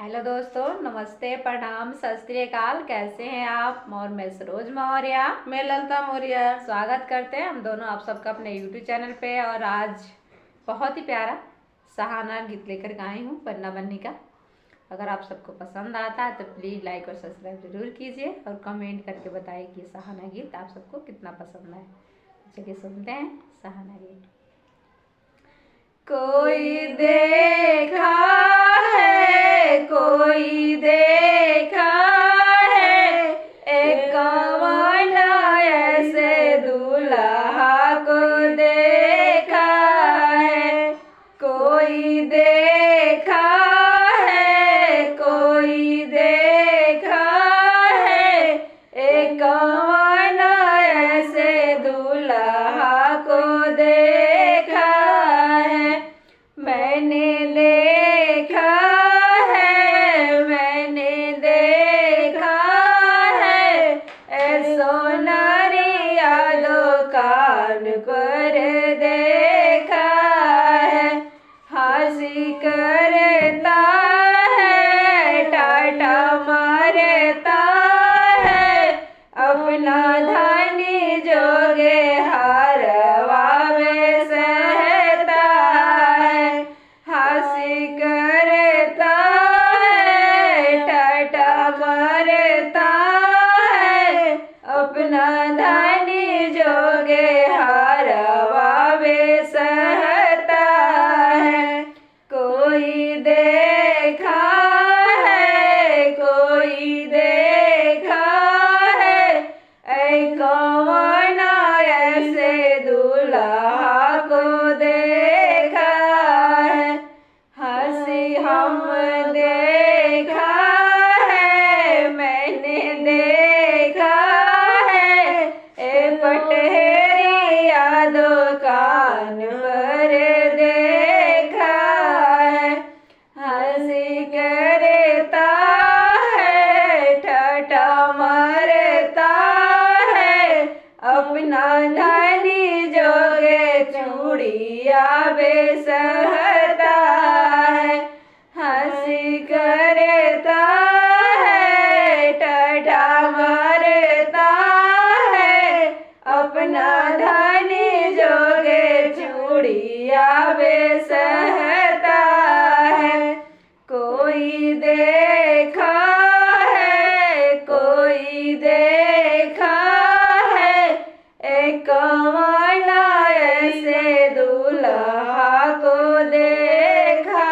Hello दोस्तों, नमस्ते, प्रणाम, सत श्री अकाल। कैसे हैं आप? और मैं सरोज मौर्य। मैं ललता मौर्य। स्वागत करते हैं हम दोनों आप सबका अपने यूट्यूब चैनल पे। और आज बहुत ही प्यारा सहाना गीत लेकर के आई हूँ, बन्ना बन्नी का। अगर आप सबको पसंद आता है तो प्लीज़ लाइक और सब्सक्राइब जरूर कीजिए और कमेंट करके बताइए कि सहाना गीत आप सबको कितना पसंद है। चलिए सुनते हैं सहाना गीत। कोई देखा है, कोई देखा है, एक कौन ऐसे दूल्हा को देखा है। कोई देखा है, कोई देखा है, एक कौन ऐसे दूल्हा को देखा है। मैंने देखा है, मैंने देखा है, ऐसो नारिया दुकान पर देखा है। हंसी करता है, टाटा मारता है, अपना धनी जोगे हरवा में सहता है। हंसी करता है, टाटा मारता है, अपना धनी जोगे हरवा में सहता है। कोई देखा है, कोई देखा है, ऐ कौन ऐसे दूल्हा को देखा है। हंसी हम देखा है, मैंने देखा है, ए पटहेरिया दुकान पर देखा है। हंसी करता है, ठट्ठा मारता है, अपना धनी जोगे चूड़िया बेसहता है। हंसी करता है, ठट्ठा मारता है, अपना धनी जोगे चूड़िया बेसहता है। कोई देखा है, कोई देखा है, एक कौन ऐसे दूल्हा को देखा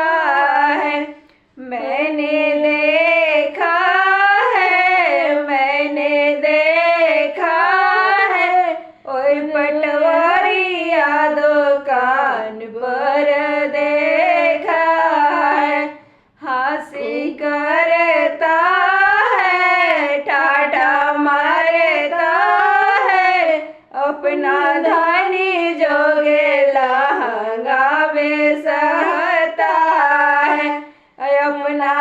है। मैंने देखा है, मैंने देखा है, ओए पटवारिया दुकान पर देखा है। हंसी करता है, टाटा मारता है, अपना धनी जोगे लहंगा बेसहता है। अपना